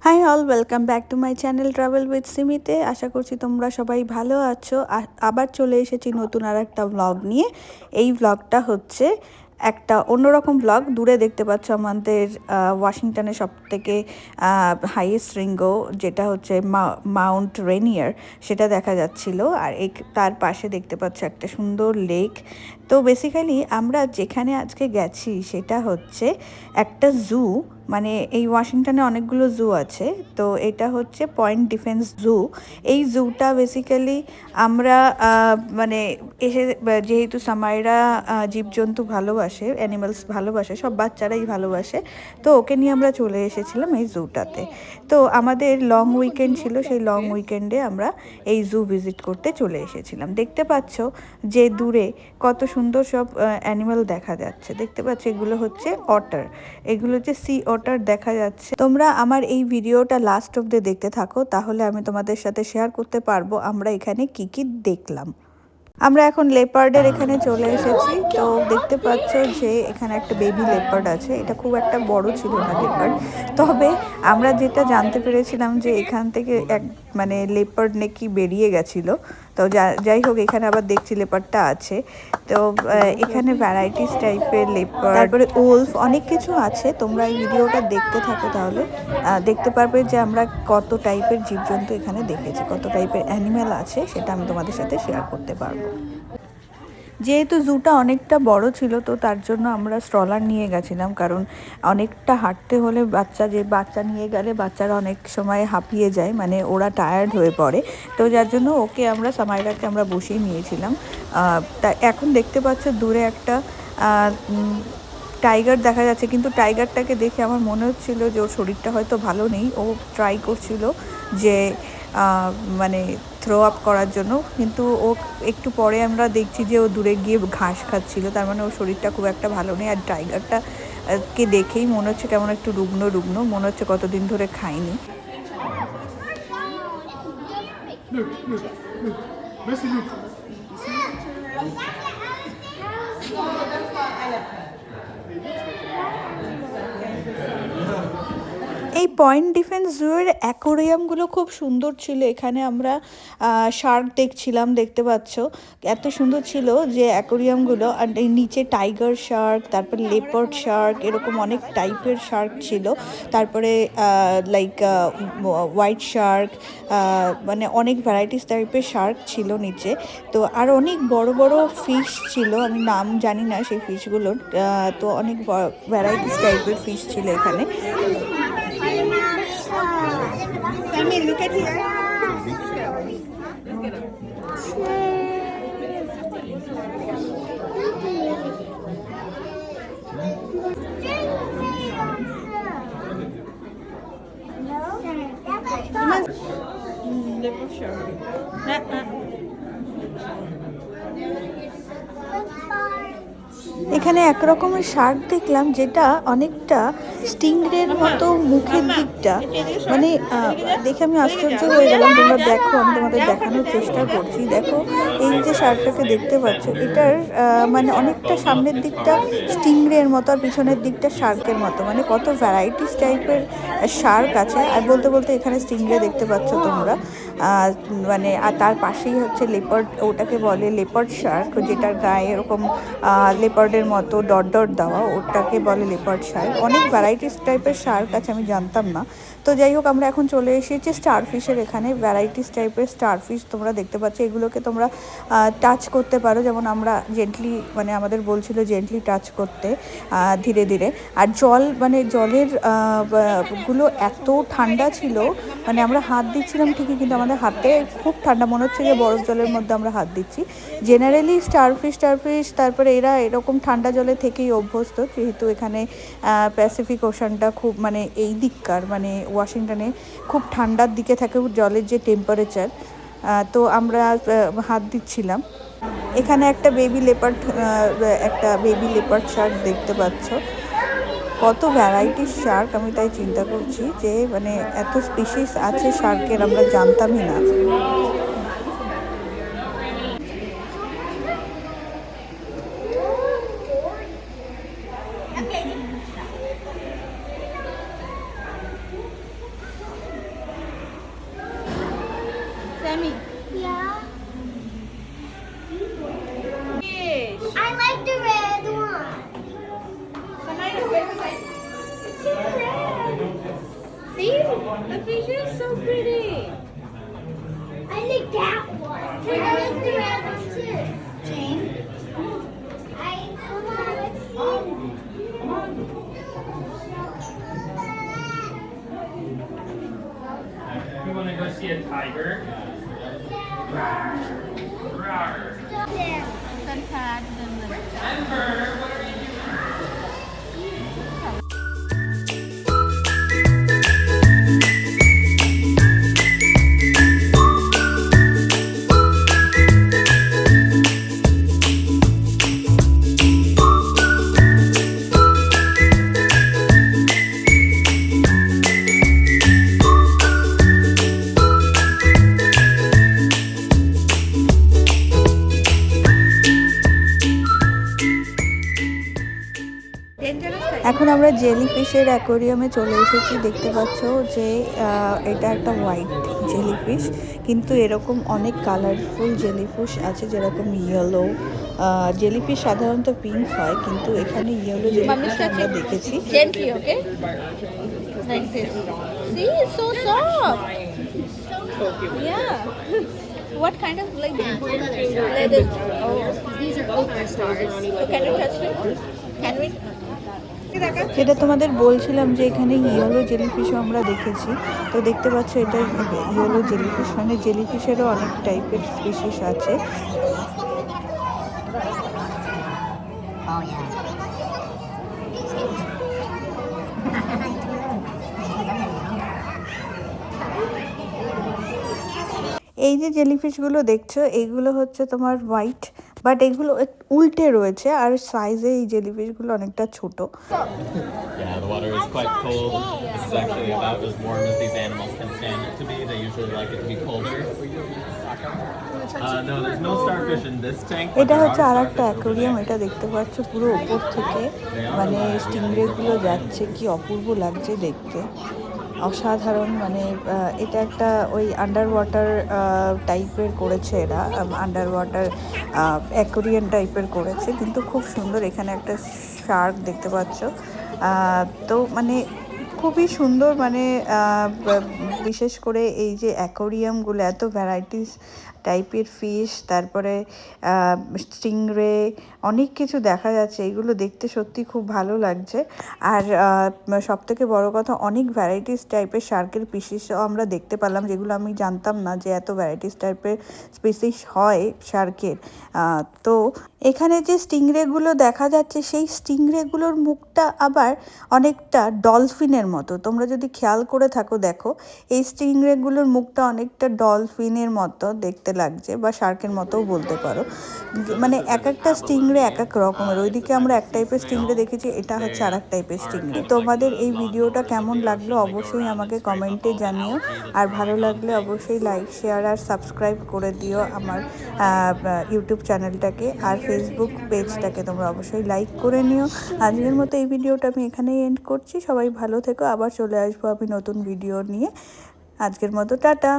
High all, welcome back to my channel travel with সিমিতে। আশা করছি তোমরা সবাই ভালো আছো। আবার চলে এসেছি নতুন আর একটা ব্লগ নিয়ে। এই ব্লগটা হচ্ছে একটা অন্যরকম ব্লগ। দূরে দেখতে পাচ্ছ আমাদের ওয়াশিংটনের সবথেকে হাইয়েস্ট শৃঙ্গ, যেটা হচ্ছে মাউন্ট রেনিয়ার, সেটা দেখা যাচ্ছিল। আর তার পাশে দেখতে পাচ্ছ একটা সুন্দর লেক। তো বেসিক্যালি আমরা যেখানে আজকে গেছি সেটা হচ্ছে একটা জু। মানে এই ওয়াশিংটনে অনেকগুলো জু আছে, তো এটা হচ্ছে পয়েন্ট ডিফেন্স জু। এই জুটা বেসিক্যালি আমরা মানে এসে, যেহেতু সামাইরা জীবজন্তু ভালোবাসে, অ্যানিমালস ভালোবাসে, সব বাচ্চারাই ভালোবাসে, তো ওকে নিয়ে আমরা চলে এসেছিলাম এই জুটাতে। তো আমাদের লং উইকেন্ড ছিল, সেই লং উইকেন্ডে আমরা এই জু ভিজিট করতে চলে এসেছিলাম। দেখতে পাচ্ছ যে দূরে কত সুন্দর সব অ্যানিমাল দেখা যাচ্ছে। দেখতে পাচ্ছ এগুলো হচ্ছে অটার, এগুলো হচ্ছে সি অটার দেখা যাচ্ছে। তোমরা আমার এই ভিডিওটা লাস্ট অব্দি দেখতে থাকো, তাহলে আমি তোমাদের সাথে শেয়ার করতে পারবো আমরা এখানে কি কি দেখলাম। আমরা এখন লেপার্ডের এখানে চলে এসেছি। তো দেখতে পাচ্ছ যে এখানে একটা বেবি লেপার্ড আছে। এটা খুব একটা বড় ছিল না লেপার্ড, তবে আমরা যেটা জানতে পেরেছিলাম যে এখান থেকে মানে লেপার্ড নাকি বেরিয়ে গেছিল। তো যাই হোক, এখানে আবার দেখছি লেপার্ডটা আছে। তো এখানে ভ্যারাইটিস টাইপের লেপার্ড, তারপরে উলফ, অনেক কিছু আছে। তোমরা এই ভিডিওটা দেখতে থাকো, তাহলে দেখতে পারবে যে আমরা কত টাইপের জীবজন্তু এখানে দেখেছি, কত টাইপের অ্যানিম্যাল আছে, সেটা আমি তোমাদের সাথে শেয়ার করতে পারবো। যেহেতু জুটা অনেকটা বড় ছিল, তো তার জন্য আমরা স্ট্রলার নিয়ে গেছিলাম, কারণ অনেকটা হাঁটতে হলে বাচ্চা নিয়ে গেলে বাচ্চারা অনেক সময় হাঁপিয়ে যায়, মানে ওরা টায়ার্ড হয়ে পড়ে। তো যার জন্য সামাইরাকে আমরা বসিয়ে নিয়েছিলাম। তা এখন দেখতে পাচ্ছ দূরে একটা টাইগার দেখা যাচ্ছে, কিন্তু টাইগারটাকে দেখে আমার মনে হচ্ছিল যে ওর শরীরটা হয়তো ভালো নেই। ও ট্রাই করছিল যে মানে থ্রো আপ করার জন্য, কিন্তু ও একটু পরে আমরা দেখছি যে ও দূরে গিয়ে ঘাস খাচ্ছিল, তার মানে ওর শরীরটা খুব একটা ভালো নেই। আর টাইগারটা কে দেখেই মনে হচ্ছে কেমন একটু রুগ্ন রুগ্ন, মনে হচ্ছে কতদিন ধরে খাইনি। এই পয়েন্ট ডিফেন্স জুয়ের অ্যাকোরিয়ামগুলো খুব সুন্দর ছিল। এখানে আমরা শার্ক দেখছিলাম, দেখতে পাচ্ছ এত সুন্দর ছিল যে অ্যাকোরিয়ামগুলো। আর এই নিচে টাইগার শার্ক, তারপর লেপার্ড শার্ক, এরকম অনেক টাইপের শার্ক ছিল। তারপরে লাইক হোয়াইট শার্ক, মানে অনেক ভ্যারাইটিস টাইপের শার্ক ছিল নিচে। তো আর অনেক বড় বড় ফিশ ছিল, আমি নাম জানি না সেই ফিশগুলোর। তো অনেক ভ্যারাইটিস টাইপের ফিশ ছিল এখানে। Sammy, look at here. এখানে একরকমের শার্ক দেখলাম, যেটা অনেকটা স্টিংরের মতো মুখের দিকটা, মানে দেখে আমি আশ্চর্য হয়ে গেলাম। তোমরা দেখো, আমি তোমাদের দেখানোর চেষ্টা করছি। দেখো এই যে শার্কটাকে দেখতে পাচ্ছ, এটার মানে অনেকটা সামনের দিকটা স্টিংরের মতো আর পিছনের দিকটা শার্কের মতো, মানে কত ভ্যারাইটিস টাইপের শার্ক আছে। আর বলতে বলতে এখানে স্টিংরে দেখতে পাচ্ছ তোমরা, মানে আর তার পাশেই হচ্ছে লেপার্ড, ওটাকে বলে লেপার্ড শার্ক, যেটার গায়ে এরকম লেপার্ডের মতো ডট ডট দেওয়া, ওটাকে বলে লেপার্ড শার্ক। অনেক ভ্যারাইটিস টাইপের শার্ক আছে, আমি জানতাম না। তো যাই হোক, আমরা এখন চলে এসেছি স্টারফিশের এখানে। ভ্যারাইটিস টাইপের স্টারফিশ তোমরা দেখতে পাচ্ছ। এগুলোকে তোমরা টাচ করতে পারো, যেমন আমরা জেন্টলি, মানে আমাদের বলছিল জেন্টলি টাচ করতে ধীরে ধীরে। আর মানে জলের গুলো এত ঠান্ডা ছিল, মানে আমরা হাত দিচ্ছিলাম ঠিকই, কিন্তু আমাদের হাতে খুব ঠান্ডা, মনে হচ্ছে যে বরফ জলের মধ্যে আমরা হাত দিচ্ছি। জেনারেলি স্টারফিশ তারপরে এরা এরকম ঠান্ডা জলে থেকেই অভ্যস্ত, যেহেতু এখানে প্যাসিফিক ওশানটা খুব, মানে এই দিককার, মানে ওয়াশিংটনে খুব ঠান্ডার দিকে থাকে জলের যে টেম্পারেচার। তো আমরা হাত দিচ্ছিলাম। এখানে একটা বেবি লেপার্ড শার্ক দেখতে পাচ্ছ। কত ভ্যারাইটিস শার্ক, আমি তাই চিন্তা করছি যে মানে এত স্পিসিস আছে শার্কের, আমরা জানতামই না। Sammy. Yeah. Fish. I like the red one. See? The fish is so pretty. I like that one. I like the red one too. Jane? Come on, let's see. You want to go see a tiger? Rawr. Yeah. Then cat, then the... Ember, what are you এখন আমরা জেলিফিশের অ্যাকোরিয়ামে চলে এসেছি। দেখতে পাচ্ছ যে এটা একটা white jellyfish, কিন্তু এরকম অনেক কালারফুল জেলিফিশ আছে, যেরকম ইয়েলো জেলিফিশ সাধারণত পিঙ্ক হয়, কিন্তু এখানে ইয়েলো জেলিফিশ আমরা দেখেছি। Gently, okay? Like this. See, it's so soft. Yeah. What kind of like this? Oh, these are ochre stars. So can you touch them? Can we? যেটা তোমাদের বলছিলাম যে এখানে ইয়েলো জেলিফিশও আমরা দেখেছি। তো দেখতে পাচ্ছ এটা ইয়েলো জেলিফিশ, মানে জেলিফিশেরও অনেক টাইপের স্পিসিস আছে। এই যে জেলিফিশগুলো দেখছো এইগুলো হচ্ছে তোমার হোয়াইট, বাট এগুলো উল্টে রয়েছে, আর সাইজে এই জেলিফিশগুলো অনেকটা ছোট। Yeah, the water is quite cold. This is actually about as warm as these animals can stand it to be. They usually like it to be colder. No, there's no starfish in this tank. but এটা there হচ্ছে are আর একটা starfish over aquarium, there. এটা দেখতে পাচ্ছ পুরো উপর থেকে মানে স্টিংরেগুলো যাচ্ছে, কি অপূর্ব লাগছে দেখতে, অসাধারণ। মানে এটা একটা ওই আন্ডার ওয়াটার টাইপের করেছে এরা, আন্ডার ওয়াটার অ্যাকোরিয়াম টাইপের করেছে, কিন্তু খুব সুন্দর। এখানে একটা শার্ক দেখতে পাচ্ছ। তো মানে খুবই সুন্দর, মানে বিশেষ করে এই যে অ্যাকোরিয়ামগুলো এত ভ্যারাইটিস টাইপের ফিশ, তারপরে স্টিংরে, অনেক কিছু দেখা যাচ্ছে। এগুলো দেখতে সত্যি খুব ভালো লাগছে। আর সবথেকে বড় কথা, অনেক ভ্যারাইটিস টাইপের শার্কের পিসিসও আমরা দেখতে পেলাম, যেগুলো আমি জানতাম না যে এত ভ্যারাইটিস টাইপের স্পিসিস হয় শার্কের। তো এখানে যে স্টিংরেগুলো দেখা যাচ্ছে, সেই স্টিংরেগুলোর মুখটা আবার অনেকটা ডলফিনের মতো। তোমরা যদি খেয়াল করে থাকো, দেখো এই স্টিংরেগুলোর মুখটা অনেকটা ডলফিনের মতো দেখতে লাগছে, বা শার্কের মতোও বলতে পারো। মানে এক একটা স্টিংরে এক এক রকমের। ওইদিকে আমরা এক টাইপের স্টিংরে দেখেছি, এটা হচ্ছে আর এক টাইপের স্টিংরে। তোমাদের এই ভিডিওটা কেমন লাগলো অবশ্যই আমাকে কমেন্টে জানিও, আর ভালো লাগলে অবশ্যই লাইক, শেয়ার আর সাবস্ক্রাইব করে দিও আমার ইউটিউব চ্যানেলটাকে, আর ফেসবুক পেজটাকে তোমরা অবশ্যই লাইক করে নিও। আজকের মতো এই ভিডিওটা আমি এখানেই এন্ড করছি। সবাই ভালো থেকো, আবার চলে আসবো আমি নতুন ভিডিও নিয়ে। আজকের মতো টাটা।